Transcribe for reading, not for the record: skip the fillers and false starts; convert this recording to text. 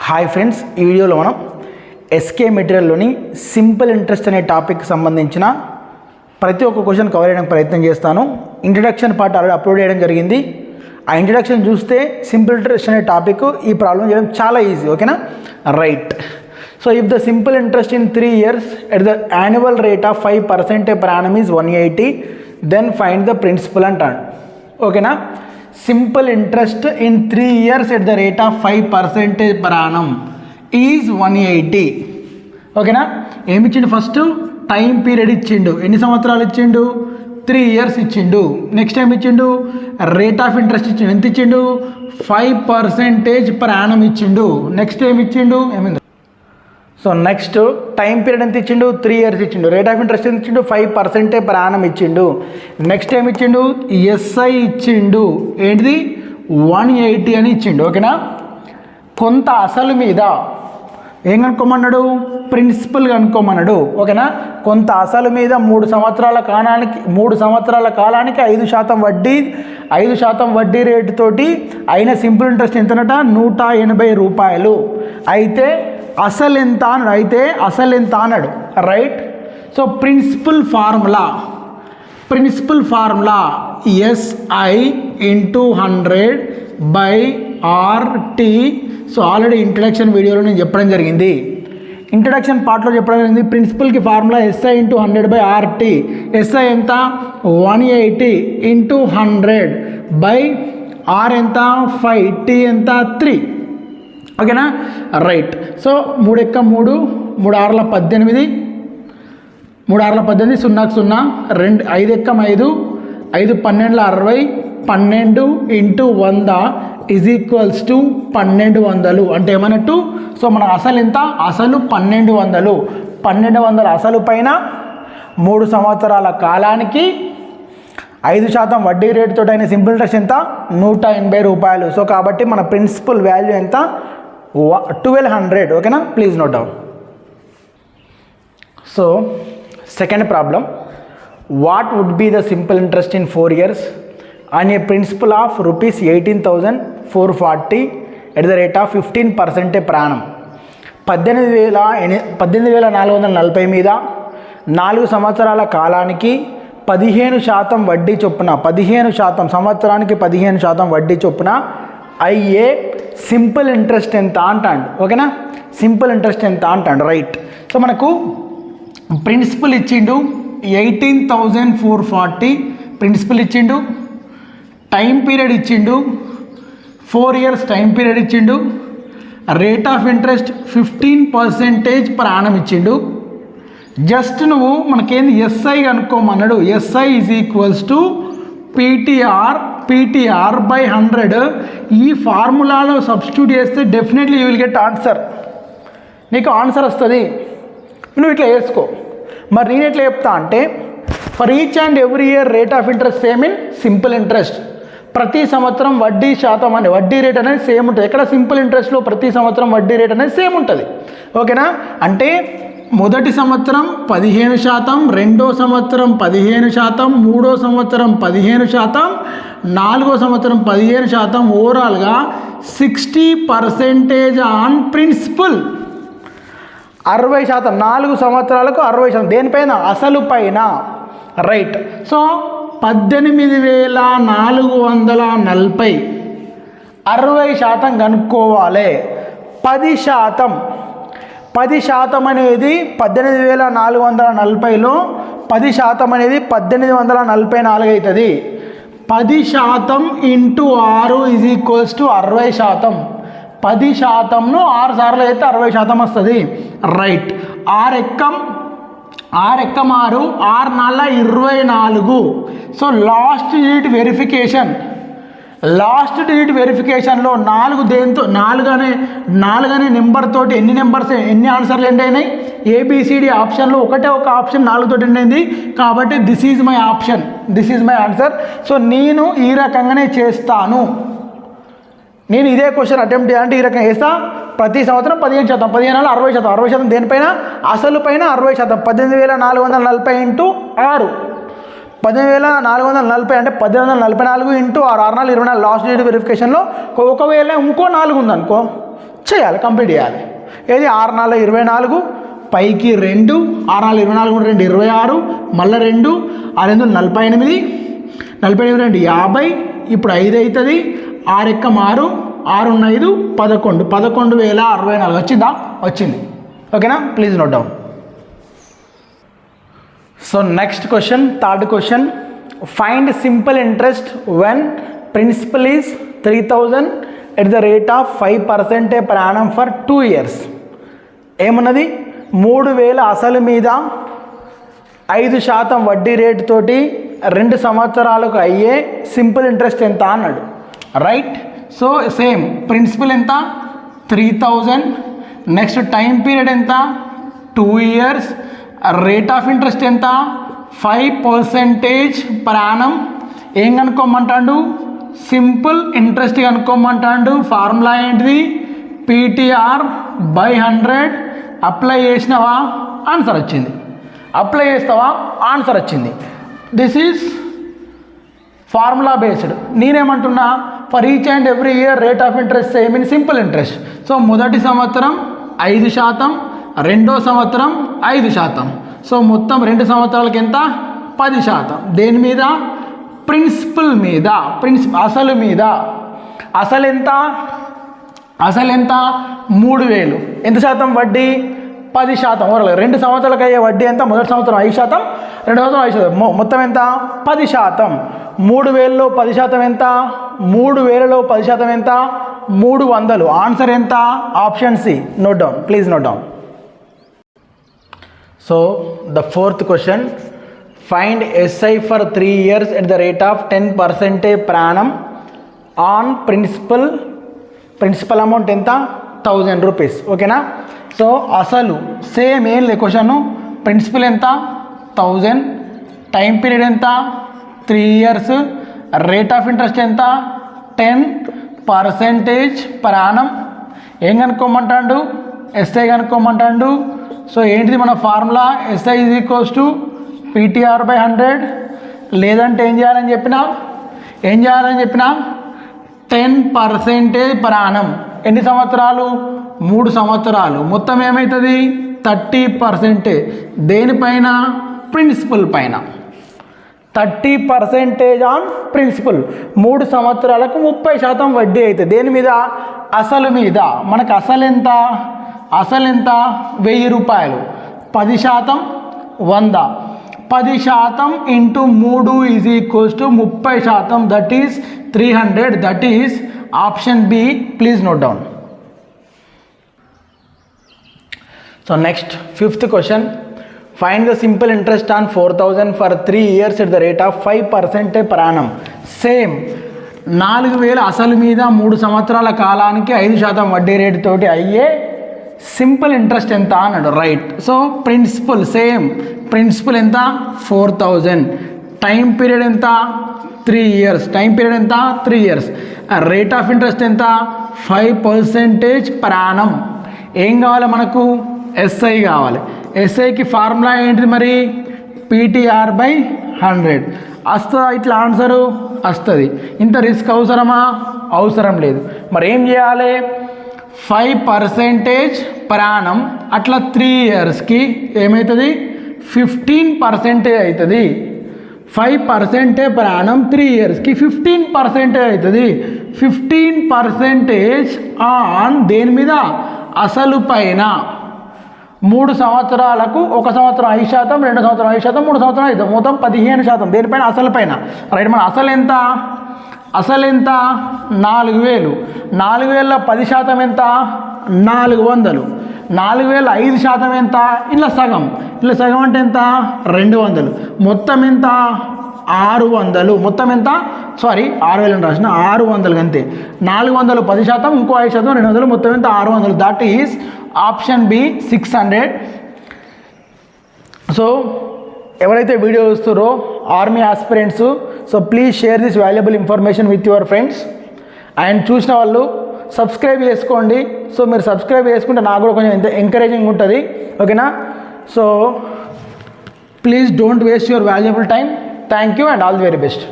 Hi friends, ఈ వీడియోలో మనం ఎస్కే మెటీరియల్లోని సింపుల్ ఇంట్రెస్ట్ అనే టాపిక్ సంబంధించిన ప్రతి ఒక్క క్వశ్చన్ కవర్ చేయడానికి ప్రయత్నం చేస్తాను. ఇంట్రడక్షన్ పార్ట్ ఆల్రెడీ అప్లోడ్ చేయడం జరిగింది. ఆ ఇంట్రడక్షన్ చూస్తే సింపుల్ ఇంట్రెస్ట్ అనే టాపిక్ ఈ ప్రాబ్లం చేయడం చాలా ఈజీ. ఓకేనా? Right. So if the simple interest in 3 years at the annual rate of 5% per annum is 180, then find the principal అంటాడు. ఓకేనా? Simple interest in 3 years at the rate of 5% per annum is 180. ఓకేనా? ఏమి ఇచ్చిండు? First time period ఇచ్చిండు. ఎన్ని సంవత్సరాలు ఇచ్చిండు? 3 years ఇచ్చిండు. నెక్స్ట్ టైం ఇచ్చిండు రేట్ ఆఫ్ ఇంట్రెస్ట్ ఇచ్చిండు. ఎంత ఇచ్చిండు? 5% per annum ఇచ్చిండు. నెక్స్ట్ ఏమి ఇచ్చిండు? ఏమైంది? సో నెక్స్ట్ టైం పీరియడ్ ఎంత ఇచ్చిండు? 3 years ఇచ్చిండు. రేట్ ఆఫ్ ఇంట్రెస్ట్ ఎంత ఇచ్చిండు? 5% per annum ఇచ్చిండు. నెక్స్ట్ ఏమి ఇచ్చిండు? ఎస్ఐ ఇచ్చిండు. ఏంటిది? 180 అని ఇచ్చిండు. ఓకేనా? కొంత అసలు మీద ఏం కనుక్కోమన్నాడు? ప్రిన్సిపల్ కనుక్కోమన్నాడు. ఓకేనా? కొంత అసలు మీద 3 సంవత్సరాల కాలానికి 5% వడ్డీ 5% వడ్డీ రేటు తోటి అయిన సింపుల్ ఇంట్రెస్ట్ ఎంతనట? 180 రూపాయలు. అయితే అసలు ఎంత అన్నాడు. Right. So principal formula SI into 100/RT. So already introduction వీడియోలో నేను చెప్పడం జరిగింది. ఇంట్రడక్షన్ పార్ట్లో చెప్పడం జరిగింది. ప్రిన్సిపల్కి formula SI into 100/RT. SI ఎంత? 180 ఇంటూ 100/R ఎంత? 5. T ఎంత? 3. ఓకేనా? రైట్. సో 3 ఎక్క 3, 3 6ల 18, 3 6ల 18, 0కి 0, 2 5 ఎక్క 5, 5 12ల 60, 12 ఇంటూ 100 ఈజ్ ఈక్వల్స్ టు 1200. అంటే ఏమన్నట్టు? సో మన అసలు ఎంత? అసలు 1200. 1200 అసలు పైన 3 సంవత్సరాల కాలానికి 5% వడ్డీ రేటుతో అయిన సింపుల్ ఇంట్రెస్ట్ ఎంత? 180 రూపాయలు. సో కాబట్టి మన ప్రిన్సిపల్ వాల్యూ ఎంత? 1200. ఓకేనా? Please note down. So second problem, what would be the simple interest in 4 years on a principal of rupees 18,440 at the rate of 15% per annum. 18,440 మీద 4 సంవత్సరాల కాలానికి 15% వడ్డీ చొప్పున 15% సంవత్సరానికి 15% వడ్డీ చొప్పున అయ్యే సింపుల్ ఇంట్రెస్ట్ ఎంత అంటాడు. ఓకేనా? సింపుల్ ఇంట్రెస్ట్ ఎంత అంటాడు. రైట్. సో మనకు ప్రిన్సిపల్ ఇచ్చిండు 18,440 ప్రిన్సిపల్ ఇచ్చిండు. టైం పీరియడ్ ఇచ్చిండు 4 years టైం పీరియడ్ ఇచ్చిండు. Rate of interest 15% per annum ఇచ్చిండు. జస్ట్ నువ్వు మనకేంది ఎస్ఐ కనుక్కోమన్నాడు. SI is equals to PTR/100. ఈ ఫార్ములాలో సబ్స్టిట్యూట్ చేస్తే definitely you will get answer. నీకు ఆన్సర్ వస్తుంది. నువ్వు ఇట్లా వేసుకో. మరి నేను ఎట్లా చెప్తా అంటే, for each and every year rate of interest same in simple interest. ప్రతి సంవత్సరం వడ్డీ రేట్ అనేది సేమ్ ఉంటుంది. ఎక్కడ? సింపుల్ ఇంట్రెస్ట్లో ప్రతి సంవత్సరం వడ్డీ రేట్ అనేది సేమ్ ఉంటుంది. ఓకేనా? అంటే మొదటి సంవత్సరం 15%, రెండో సంవత్సరం 15%, మూడో సంవత్సరం 15%, నాలుగో సంవత్సరం 15%, ఓవరాల్గా 60% ఆన్ ప్రిన్సిపల్. 60%, 4 సంవత్సరాలకు 60%. దేనిపైన? అసలు పైన. రైట్. సో 18,440 60% కనుక్కోవాలి. 10% అనేది 18,440లో 10% అనేది 1844 అవుతుంది. 10% ఇంటూ 6 ఈజ్ ఈక్వల్స్ టు 60%. 10%ను 6 సార్లు అయితే 60% వస్తుంది. రైట్. 6 ఎక్కం 6, 6 4 24. సో లాస్ట్ డిజిట్ వెరిఫికేషన్లో 4 దేంతో 4 అనే నెంబర్ తోటి ఎన్ని ఆన్సర్లు ఎండ్ అయినాయి? ABCD ఆప్షన్లో ఒక ఆప్షన్ 4 తోటి ఎండ్ అయింది. కాబట్టి this is my answer. So నేను ఈ రకంగానే చేస్తాను. నేను ఇదే క్వశ్చన్ అటెంప్ట్ చేయాలంటే ఈ రకంగా చేస్తా. ప్రతి సంవత్సరం 15%, 15 60%. 60% దేనిపైన? అసలు పైన 60%. 18,440 ఇంటూ 6. 18,440 అంటే 1844 ఇంటూ 6 6 4 24 లాస్ట్ డేట్ వెరిఫికేషన్లో ఒకవేళ ఇంకో 4 ఉందనుకో, చేయాలి, కంప్లీట్ చేయాలి. ఏది 6 4 24, పైకి 2, 6 4 24 కూడా 2 26, మళ్ళీ 2 6 2 48, 48 2 50, ఇప్పుడు 5 అవుతుంది, 6 ఎక్క 6, 6 5 11, 11,064 వచ్చిందా? వచ్చింది. ఓకేనా? Please note down. So next question, third question, find simple interest when principal is 3,000 at the rate of 5% per annum for 2 years. ఏమన్నది? 3,000 అసలు మీద 5% వడ్డీ రేటు తోటి 2 సంవత్సరాలకు అయ్యే సింపుల్ ఇంట్రెస్ట్ ఎంత అన్నాడు. రైట్? సో సేమ్ ప్రిన్సిపల్ ఎంత? 3,000, నెక్స్ట్ టైం పీరియడ్ ఎంత? 2 years, రేట్ ఆఫ్ ఇంట్రెస్ట్ ఎంత? 5% per annum. ఏం కనుక్కోమంటాడు? సింపుల్ ఇంట్రెస్ట్ కనుక్కోమంటాడు. ఫార్ములా ఏంటిది? PTR by 100. అప్లై చేసినావా? ఆన్సర్ వచ్చింది. అప్లై చేస్తావా? ఆన్సర్ వచ్చింది. This is formula based. నేనేమంటున్నా? For each and every year rate of interest same in simple interest. So మొదటి సంవత్సరం 5%, రెండో సంవత్సరం 5%. సో మొత్తం 2 సంవత్సరాలకి ఎంత? 10%. దేని మీద? ప్రిన్సిపల్ మీద, అసలు మీద. అసలు ఎంత? అసలు ఎంత? 3,000. ఎంత శాతం వడ్డీ? 10%. ఓరలేదు 2 సంవత్సరాలకు అయ్యే వడ్డీ ఎంత? మొదటి సంవత్సరం 5%, రెండో సంవత్సరం 5%, మొత్తం ఎంత? 10%. 3,000లో 10% ఎంత? 3,000లో 10% ఎంత? 300. ఆన్సర్ ఎంత? Option C. Note down, please note down. So the fourth question, find SI for 3 years at the rate of 10% per annum on principal amount ఎంత? 1,000 రూపీస్. ఓకేనా? సో అసలు సేమ్ ఏం లే క్వశ్చన్. ప్రిన్సిపల్ ఎంత? 1,000, టైం పీరియడ్ ఎంత? 3 years, rate of interest ఎంత? 10% per annum. ఏం కనుక్కోమంటాడు? SI కనుక్కోమంటాడు. So ఏంటిది మన formula? SI is equals to PTR by 100. లేదంటే ఏం చేయాలని చెప్పినా? 10% per annum. ఎన్ని సంవత్సరాలు? 3 సంవత్సరాలు. మొత్తం ఏమవుతుంది? 30%. దేనిపైన? ప్రిన్సిపల్ పైన. 30% ఆన్ ప్రిన్సిపల్. 3 సంవత్సరాలకు 30% వడ్డీ అవుతుంది. దేని మీద? అసలు మీద. మనకు అసలు ఎంత? అసలు ఎంత? 1,000 రూపాయలు. 10% 100. 10% into 3 is equals to 30%. That is 300. That is option B. Please note down. So next fifth question, find the simple interest on 4,000 for 3 years at the rate of 5% per annum. Same 4,000 అసలు మీద 3 సంవత్సరాల కాలానికి 5% వడ్డీ rate తోటి అయ్యే simple interest ఎంత అన్నాడు. Right? So principal same. Principal ఎంత? 4,000. టైం పీరియడ్ ఎంత? 3 years. టైం పీరియడ్ ఎంత? 3 years. రేట్ ఆఫ్ ఇంట్రెస్ట్ ఎంత? 5% per annum. ఏం కావాలి మనకు? ఎస్ఐ కావాలి. ఎస్ఐకి ఫార్ములా ఏంటిది మరి? PTR by 100. వస్తుందా ఇట్లా ఆన్సరు? వస్తుంది. ఇంత రిస్క్ అవసరమా? అవసరం లేదు. మరి ఏం చేయాలి? 5% per annum. అట్లా 3 yearsకి ఏమవుతుంది? 15% అవుతుంది. 5% per annum 3 yearsకి 15% అవుతుంది. 15% ఆన్ దేని మీద? అసలు పైన. 3 సంవత్సరాలకు 1 సంవత్సరం 5%, 2 సంవత్సరం 5%, 3 సంవత్సరం 5%, మొత్తం 15%. దేనిపైన? అసలు పైన. రైట్? మన అసలు ఎంత? అసలు ఎంత? 4,000. 4,000లో 10% ఎంత? 400. 4,000 5% ఎంత? ఇలా సగం. ఇలా సగం అంటే ఎంత? 200. మొత్తం ఎంత? 600. మొత్తం ఎంత? సారీ 6,000 అని రాసిన, 600 అంతే. 400 10%, ఇంకో 5%, 200, మొత్తం ఎంత? 600. That is option B 600. So ఎవరైతే వీడియో చూస్తారో army aspirants, so please share this valuable information with your friends. And చూసిన వాళ్ళు సబ్స్క్రైబ్ చేసుకోండి. సో మీరు సబ్స్క్రైబ్ చేసుకుంటే నాకు కూడా కొంచెం ఎంకరేజింగ్ ఉంటుంది. ఓకేనా? So please don't waste your valuable time. Thank you and all the very best.